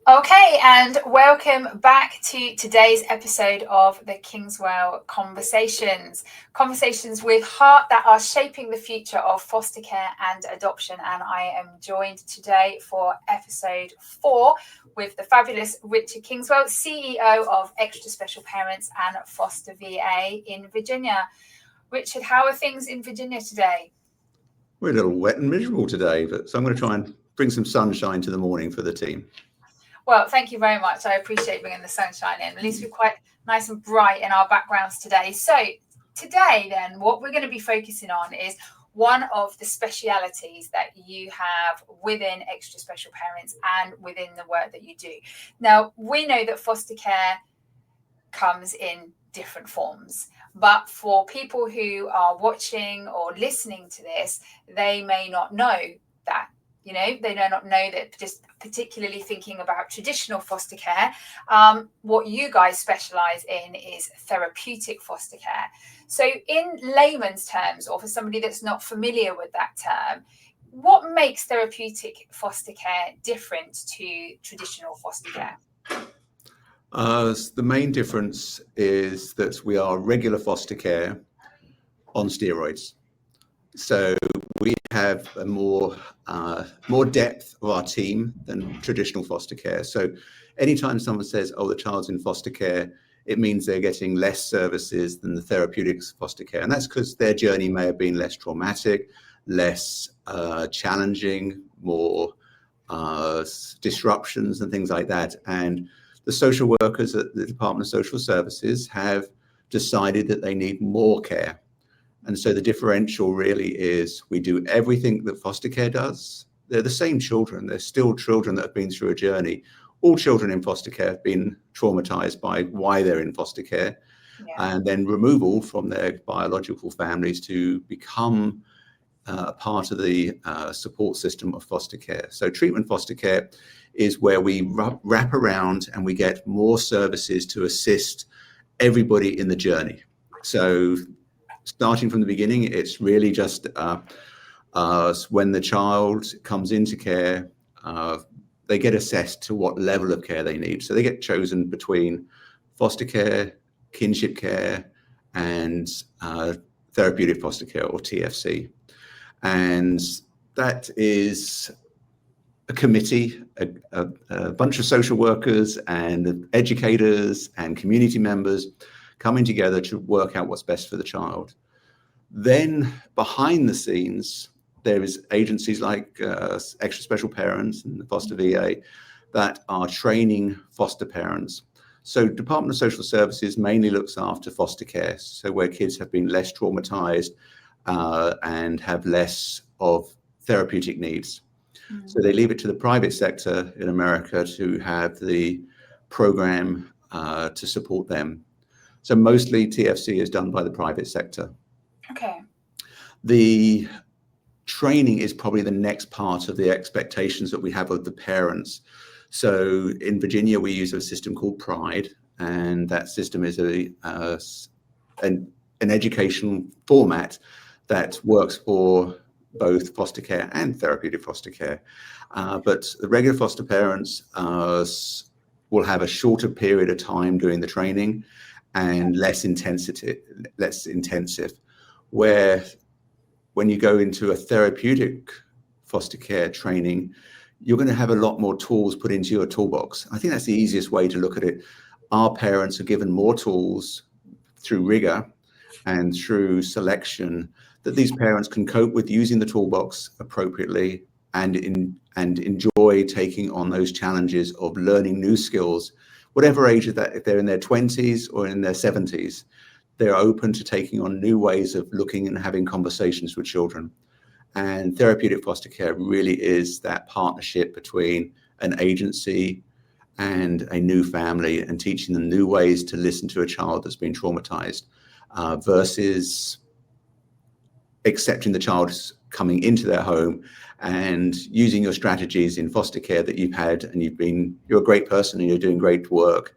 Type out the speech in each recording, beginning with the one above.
Okay, and welcome back to today's episode of the Kingswell Conversations. Conversations with heart that are shaping the future of foster care and adoption. And I am joined today for episode 4 with the fabulous Richard Kingswell, CEO of Extra Special Parents and FosterVA in Virginia. Richard, how are things in Virginia today? We're a little wet and miserable today, so I'm going to try and bring some sunshine to the morning for the team. Well, thank you very much. I appreciate bringing the sunshine in. At least we're quite nice and bright in our backgrounds today. So today, then, what we're going to be focusing on is one of the specialities that you have within Extra Special Parents and within the work that you do. Now, we know that foster care comes in different forms, but for people who are watching or listening to this, they may not know that. They may not know that, just particularly thinking about traditional foster care, what you guys specialize in is therapeutic foster care. So in layman's terms, or for somebody that's not familiar with that term, what makes therapeutic foster care different to traditional foster care? The main difference is that we are regular foster care on steroids. So we have a more depth of our team than traditional foster care. So anytime someone says, oh, the child's in foster care, it means they're getting less services than the therapeutics foster care. And that's because their journey may have been less traumatic, less challenging, more disruptions and things like that. And the social workers at the Department of Social Services have decided that they need more care. And so the differential really is we do everything that foster care does. They're the same children. They're still children that have been through a journey. All children in foster care have been traumatized by why they're in foster care, and then removal from their biological families to become a part of the support system of foster care. So treatment foster care is where we wrap around and we get more services to assist everybody in the journey. So starting from the beginning, it's really just when the child comes into care, they get assessed to what level of care they need. So they get chosen between foster care, kinship care, and therapeutic foster care, or TFC. And that is a committee, a bunch of social workers and educators and community members coming together to work out what's best for the child. Then behind the scenes, there is agencies like Extra Special Parents and the FosterVA that are training foster parents. So Department of Social Services mainly looks after foster care, so where kids have been less traumatized and have less of therapeutic needs. So they leave it to the private sector in America to have the program to support them. So mostly TFC is done by the private sector. Okay. The training is probably the next part of the expectations that we have of the parents. So in Virginia, we use a system called PRIDE, and that system is an educational format that works for both foster care and therapeutic foster care. But the regular foster parents will have a shorter period of time doing the training and less intensive, where when you go into a therapeutic foster care training, you're going to have a lot more tools put into your toolbox. I think that's the easiest way to look at it. Our parents are given more tools through rigor and through selection that these parents can cope with using the toolbox appropriately and enjoy taking on those challenges of learning new skills, whatever age of that, if they're in their 20s or in their 70s, they're open to taking on new ways of looking and having conversations with children. And therapeutic foster care really is that partnership between an agency and a new family and teaching them new ways to listen to a child that's been traumatized versus accepting the child coming into their home and using your strategies in foster care that you've had and you're a great person and you're doing great work,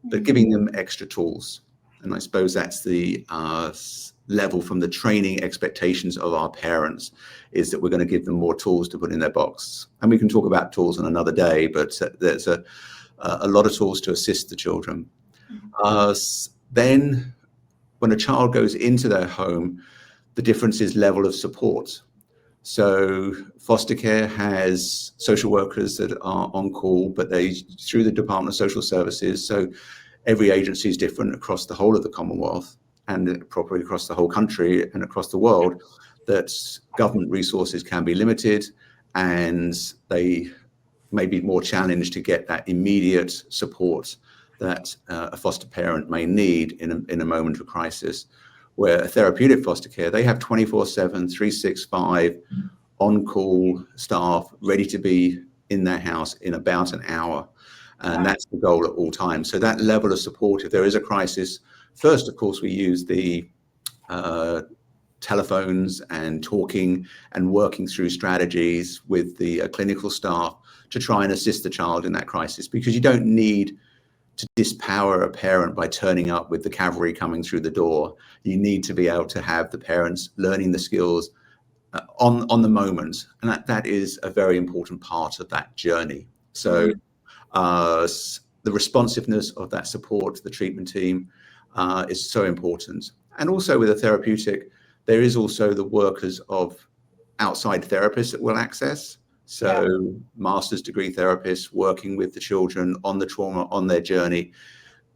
but giving them extra tools. And I suppose that's the level from the training expectations of our parents is that we're going to give them more tools to put in their box. And we can talk about tools on another day, but there's a lot of tools to assist the children. Then when a child goes into their home, the difference is level of support. So foster care has social workers that are on call, but they through the Department of Social Services. So every agency is different across the whole of the Commonwealth and probably across the whole country and across the world, that government resources can be limited and they may be more challenged to get that immediate support that a foster parent may need in a moment of crisis. Where a therapeutic foster care, they have 24/7, 365 on-call staff ready to be in their house in about an hour. And that's the goal at all times. So that level of support, if there is a crisis, first, of course, we use the telephones and talking and working through strategies with the clinical staff to try and assist the child in that crisis, because you don't need to dispower a parent by turning up with the cavalry coming through the door. You need to be able to have the parents learning the skills on the moment. And that is a very important part of that journey. So the responsiveness of that support, the treatment team, is so important. And also with a therapeutic, there is also the workers of outside therapists that we'll access. So master's degree therapists working with the children on the trauma, on their journey.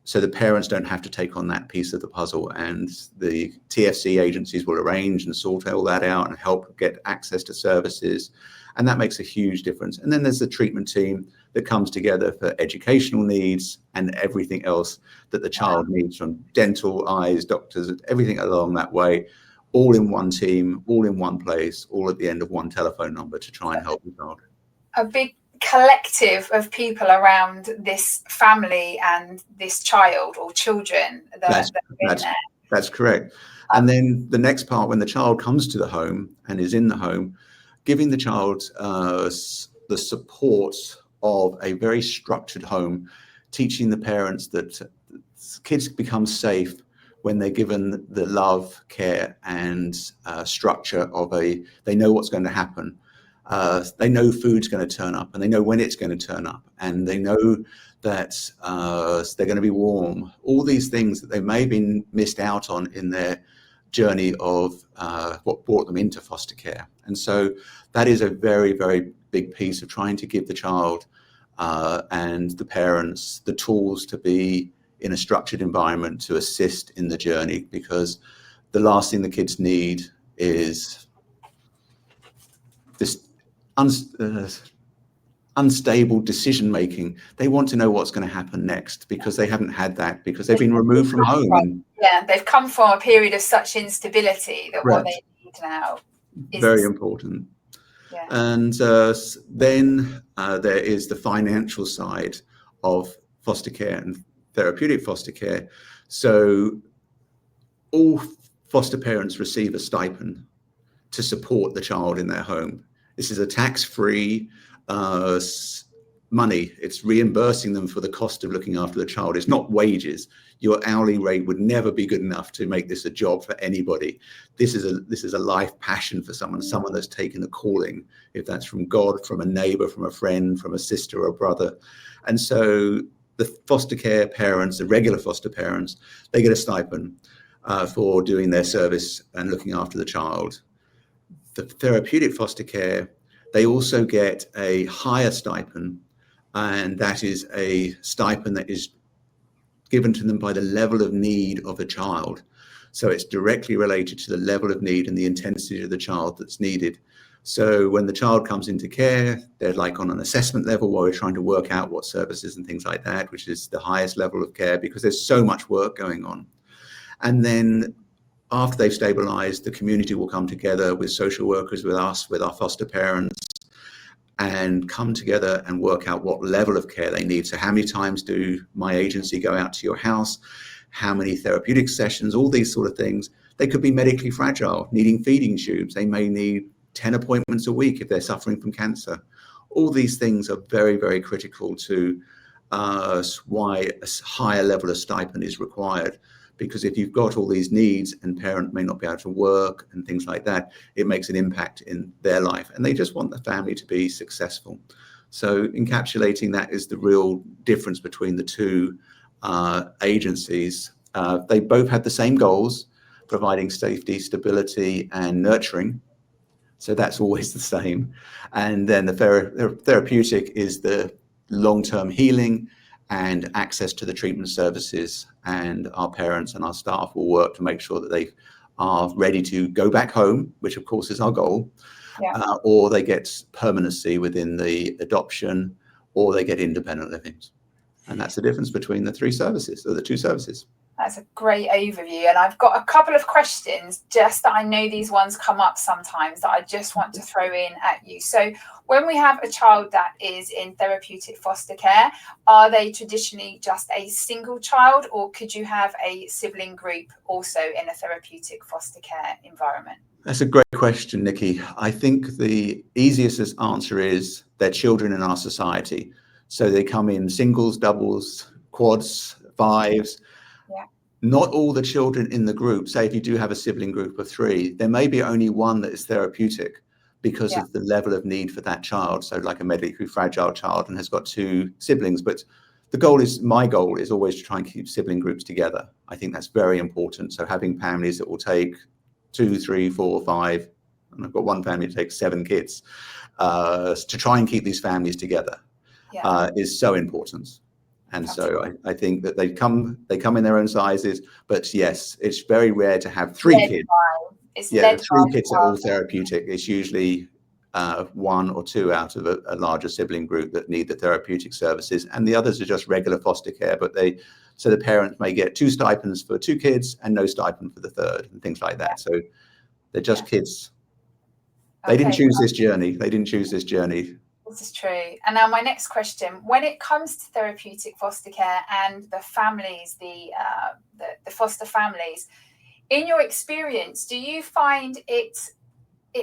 So the parents don't have to take on that piece of the puzzle, and the TFC agencies will arrange and sort all that out and help get access to services. And that makes a huge difference. And then there's the treatment team that comes together for educational needs and everything else that the child needs, from dental, eyes, doctors, everything along that way, all in one team, all in one place, all at the end of one telephone number to try and help the child. A big collective of people around this family and this child or children that's correct. And then the next part, when the child comes to the home and is in the home, giving the child the support of a very structured home, teaching the parents that kids become safe when they're given the love, care, and structure of they know what's going to happen. They know food's going to turn up, and they know when it's going to turn up, and they know that they're going to be warm. All these things that they may have been missed out on in their journey of what brought them into foster care. And so that is a very, very big piece of trying to give the child and the parents the tools to be in a structured environment to assist in the journey, because the last thing the kids need is this unstable decision making. They want to know what's going to happen next, because they haven't had that, because they've been removed from home. They've come from a period of such instability that what they need now is very important. And then there is the financial side of foster care and therapeutic foster care. So all foster parents receive a stipend to support the child in their home. This is a tax-free money. It's reimbursing them for the cost of looking after the child. It's not wages. Your hourly rate would never be good enough to make this a job for anybody. This is a life passion for someone that's taken a calling, if that's from God, from a neighbor, from a friend, from a sister or a brother. And so the foster care parents, the regular foster parents, they get a stipend for doing their service and looking after the child. The therapeutic foster care, they also get a higher stipend, and that is a stipend that is given to them by the level of need of a child. So it's directly related to the level of need and the intensity of the child that's needed. So when the child comes into care, they're like on an assessment level where we're trying to work out what services and things like that, which is the highest level of care, because there's so much work going on. And then after they've stabilized, the community will come together with social workers, with us, with our foster parents, and come together and work out what level of care they need. So how many times do my agency go out to your house? How many therapeutic sessions? All these sort of things. They could be medically fragile, needing feeding tubes. They may need 10 appointments a week if they're suffering from cancer. All these things are very, very critical to why a higher level of stipend is required, because if you've got all these needs and parent may not be able to work and things like that, it makes an impact in their life, and they just want the family to be successful. So encapsulating that is the real difference between the two agencies. They both have the same goals, providing safety, stability, and nurturing. So that's always the same. And then the therapeutic is the long-term healing and access to the treatment services. And our parents and our staff will work to make sure that they are ready to go back home, which of course is our goal, or they get permanency within the adoption, or they get independent living. And that's the difference between the three services, or the two services. That's a great overview. And I've got a couple of questions, just that I know these ones come up sometimes, that I just want to throw in at you. So when we have a child that is in therapeutic foster care, are they traditionally just a single child, or could you have a sibling group also in a therapeutic foster care environment? That's a great question, Nikki. I think the easiest answer is they're children in our society. So they come in singles, doubles, quads, fives. Not all the children in the group, say if you do have a sibling group of 3, there may be only one that is therapeutic because of the level of need for that child. So like a medically fragile child and has got 2 siblings. But my goal is always to try and keep sibling groups together. I think that's very important. So having families that will take 2, 3, 4, 5, and I've got one family that takes 7 kids, to try and keep these families together is so important. And so I think that they come in their own sizes, but yes, it's very rare to have 3 kids. The 3 kids are all therapeutic. It's usually 1 or 2 out of a larger sibling group that need the therapeutic services, and the others are just regular foster care. But so the parents may get 2 stipends for 2 kids and no stipend for the 3rd, and things like that. So they're just kids. They didn't choose this journey. This is true. And now my next question, when it comes to therapeutic foster care and the families, the foster families, in your experience, do you find it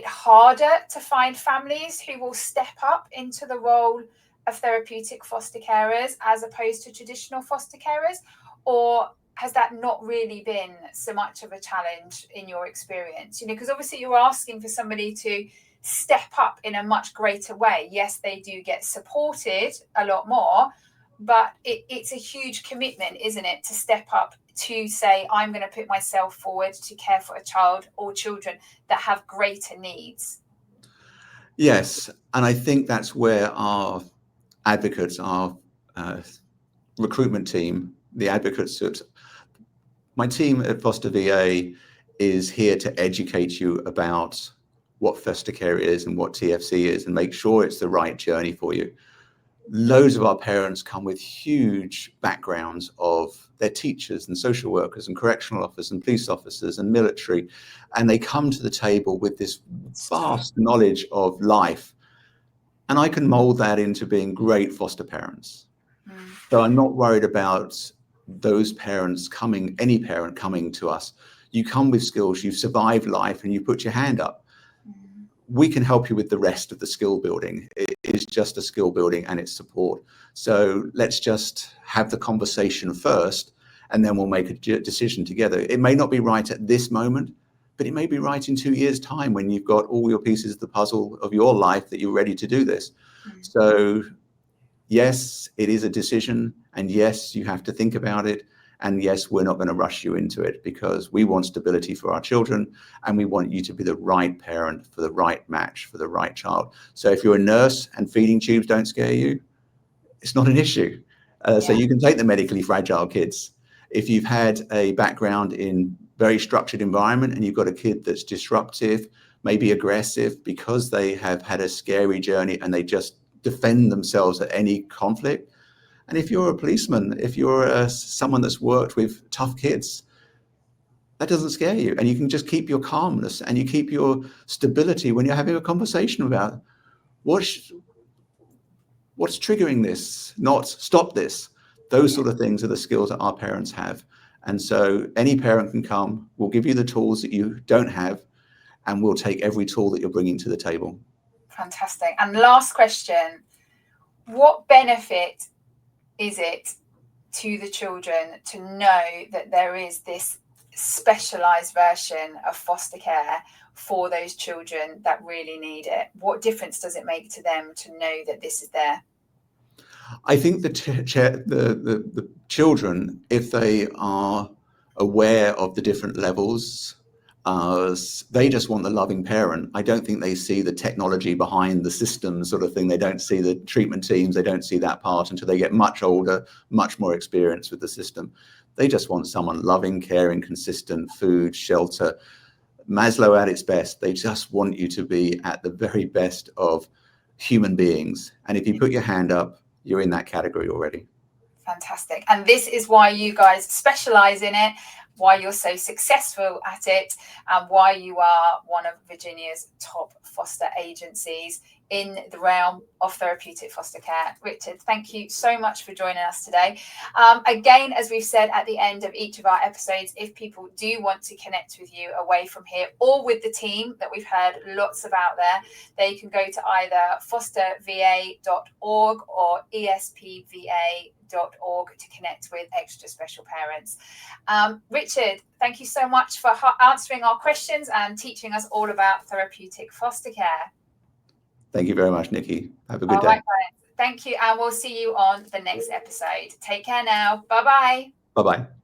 harder to find families who will step up into the role of therapeutic foster carers as opposed to traditional foster carers? Or has that not really been so much of a challenge in your experience? Because obviously you're asking for somebody to step up in a much greater way. Yes, they do get supported a lot more, but it's a huge commitment, isn't it, to step up, to say, I'm going to put myself forward to care for a child or children that have greater needs. Yes, and I think that's where our advocates, our recruitment team, the advocates at my team at FosterVA is here to educate you about what foster care is and what TFC is, and make sure it's the right journey for you. Loads of our parents come with huge backgrounds of their teachers and social workers and correctional officers and police officers and military, and they come to the table with this vast knowledge of life. And I can mold that into being great foster parents. So I'm not worried about those parents any parent coming to us. You come with skills, you've survived life, and you put your hand up. We can help you with the rest of the skill building. It is just a skill building and it's support. So let's just have the conversation first, and then we'll make a decision together. It may not be right at this moment, but it may be right in 2 years' time when you've got all your pieces of the puzzle of your life that you're ready to do this. So yes, it is a decision, and yes, you have to think about it. And yes, we're not going to rush you into it, because we want stability for our children, and we want you to be the right parent for the right match for the right child. So if you're a nurse and feeding tubes don't scare you, it's not an issue. So you can take the medically fragile kids. If you've had a background in very structured environment and you've got a kid that's disruptive, maybe aggressive because they have had a scary journey and they just defend themselves at any conflict. And if you're a policeman, if you're someone that's worked with tough kids, that doesn't scare you. And you can just keep your calmness and you keep your stability when you're having a conversation about what's triggering this, not stop this. Those sort of things are the skills that our parents have. And so any parent can come, we'll give you the tools that you don't have, and we'll take every tool that you're bringing to the table. Fantastic. And last question, what benefit is it to the children to know that there is this specialized version of foster care for those children that really need it? What difference does it make to them to know that this is there? I think the children, if they are aware of the different levels, they just want the loving parent. I don't think they see the technology behind the system sort of thing. They don't see the treatment teams. They don't see that part until they get much older, much more experience with the system. They just want someone loving, caring, consistent, food, shelter. Maslow at its best. They just want you to be at the very best of human beings. And if you put your hand up, you're in that category already. Fantastic. And this is why you guys specialize in it, why you're so successful at it, and why you are one of Virginia's top foster agencies in the realm of therapeutic foster care. Richard, thank you so much for joining us today. Again, as we've said at the end of each of our episodes, if people do want to connect with you away from here or with the team that we've heard lots about there, they can go to either FosterVA.org or ESPVA.org to connect with extra special parents. Richard, thank you so much for answering our questions and teaching us all about therapeutic foster care. Thank you very much, Nikki. Have a good day. Thank you, and we'll see you on the next episode. Take care now. Bye-bye. Bye-bye.